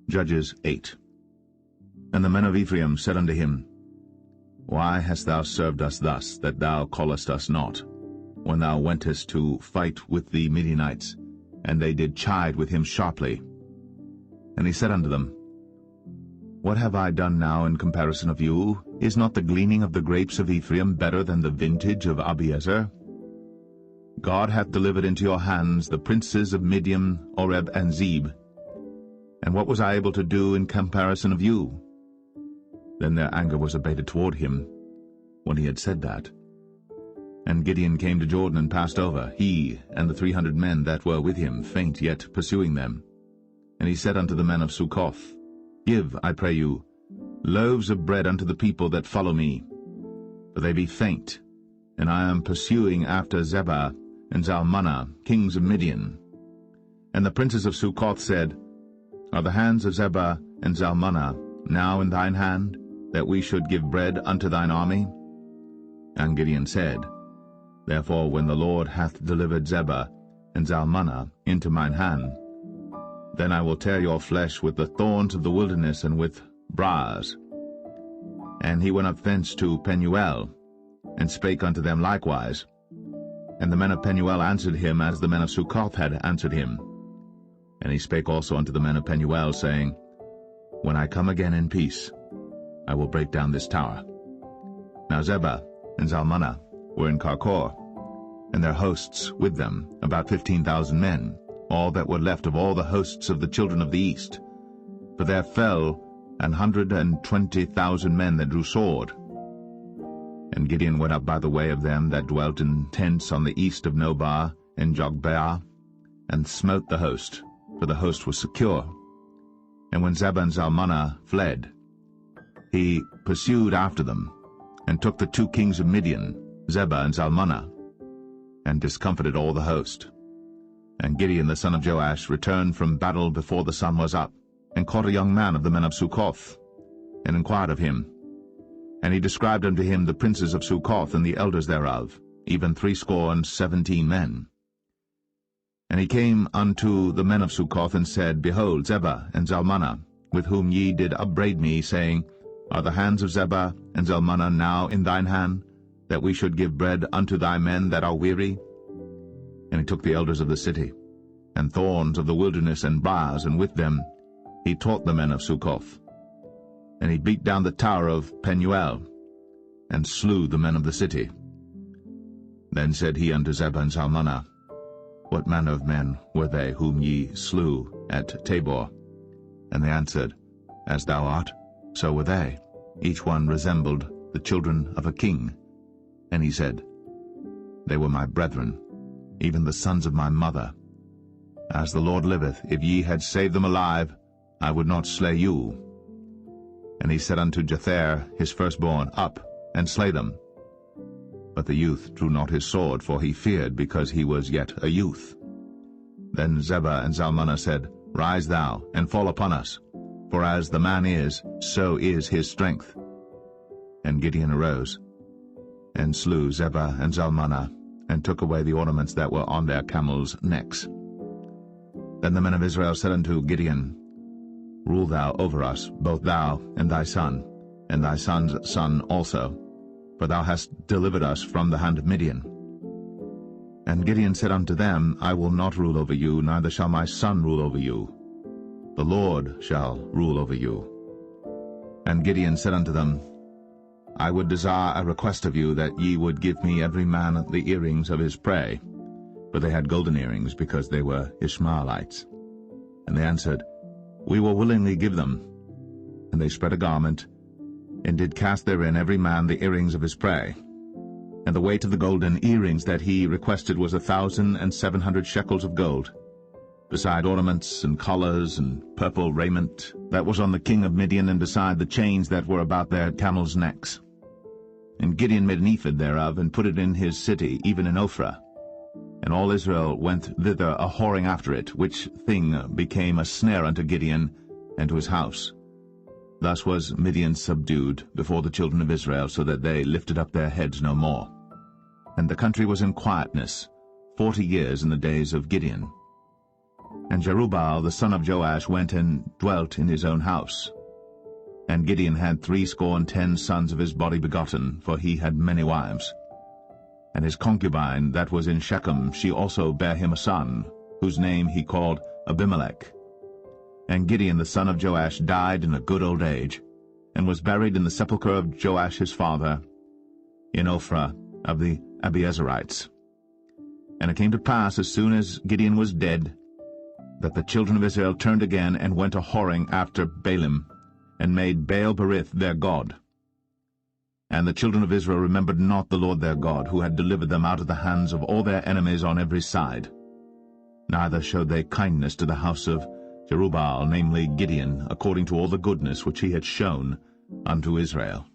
Judges 8. And the men of Ephraim said unto him, Why hast thou served us thus, that thou callest us not, when thou wentest to fight with the Midianites? And they did chide with him sharply. And he said unto them, What have I done now in comparison of you? Is not the gleaning of the grapes of Ephraim better than the vintage of Abiezer? God hath delivered into your hands the princes of Midian, Oreb, and Zeb. And what was I able to do in comparison of you? Then their anger was abated toward him, when he had said that. And Gideon came to Jordan and passed over, he and the 300 men that were with him, faint yet pursuing them. And he said unto the men of Succoth, Give, I pray you, loaves of bread unto the people that follow me, for they be faint, and I am pursuing after Zebah and Zalmunna, kings of Midian. And the princes of Succoth said, Are the hands of Zebah and Zalmunna now in thine hand, that we should give bread unto thine army? And Gideon said, Therefore when the Lord hath delivered Zebah and Zalmunna into mine hand, then I will tear your flesh with the thorns of the wilderness and with briars. And he went up thence to Penuel, and spake unto them likewise. And the men of Penuel answered him as the men of Succoth had answered him. And he spake also unto the men of Penuel, saying, When I come again in peace, I will break down this tower. Now Zebah and Zalmunna were in Karkor, and their hosts with them, about 15,000 men, all that were left of all the hosts of the children of the east. For there fell 120,000 men that drew sword. And Gideon went up by the way of them that dwelt in tents on the east of Nobah and Jogbeah, and smote the host, for the host was secure. And when Zebah and Zalmunna fled, he pursued after them, and took the 2 kings of Midian, Zebah and Zalmunna, and discomfited all the host. And Gideon the son of Joash returned from battle before the sun was up, and caught a young man of the men of Succoth, and inquired of him. And he described unto him the princes of Succoth and the elders thereof, even 70 men. And he came unto the men of Succoth, and said, Behold, Zebah and Zalmunna, with whom ye did upbraid me, saying, Are the hands of Zebah and Zalmunna now in thine hand, that we should give bread unto thy men that are weary? And he took the elders of the city, and thorns of the wilderness and briars, and with them he taught the men of Succoth. And he beat down the tower of Penuel, and slew the men of the city. Then said he unto Zebah and Zalmunna, What manner of men were they whom ye slew at Tabor? And they answered, As thou art, so were they. Each one resembled the children of a king. And he said, They were my brethren, even the sons of my mother. As the Lord liveth, if ye had saved them alive, I would not slay you. And he said unto Jether his firstborn, Up, and slay them. But the youth drew not his sword, for he feared, because he was yet a youth. Then Zebah and Zalmunna said, Rise thou, and fall upon us, for as the man is, so is his strength. And Gideon arose, and slew Zebah and Zalmunna, and took away the ornaments that were on their camels' necks. Then the men of Israel said unto Gideon, Rule thou over us, both thou and thy son, and thy son's son also, for thou hast delivered us from the hand of Midian. And Gideon said unto them, I will not rule over you, neither shall my son rule over you. The Lord shall rule over you. And Gideon said unto them, I would desire a request of you, that ye would give me every man the earrings of his prey. For they had golden earrings, because they were Ishmaelites. And they answered, We will willingly give them. And they spread a garment, and did cast therein every man the earrings of his prey. And the weight of the golden earrings that he requested was 1,700 shekels of gold, beside ornaments and collars and purple raiment that was on the king of Midian, and beside the chains that were about their camels' necks. And Gideon made an ephod thereof, and put it in his city, even in Ophrah. And all Israel went thither a-whoring after it, which thing became a snare unto Gideon and to his house. Thus was Midian subdued before the children of Israel, so that they lifted up their heads no more. And the country was in quietness 40 years in the days of Gideon. And Jerubbaal the son of Joash went and dwelt in his own house. And Gideon had 70 sons of his body begotten, for he had many wives. And his concubine that was in Shechem, she also bare him a son, whose name he called Abimelech. And Gideon the son of Joash died in a good old age, and was buried in the sepulchre of Joash his father, in Ophrah of the Abiezerites. And it came to pass, as soon as Gideon was dead, that the children of Israel turned again and went a-whoring after Baalim, and made Baal-berith their god. And the children of Israel remembered not the Lord their God, who had delivered them out of the hands of all their enemies on every side. Neither showed they kindness to the house of Jerubbaal, namely Gideon, according to all the goodness which he had shown unto Israel.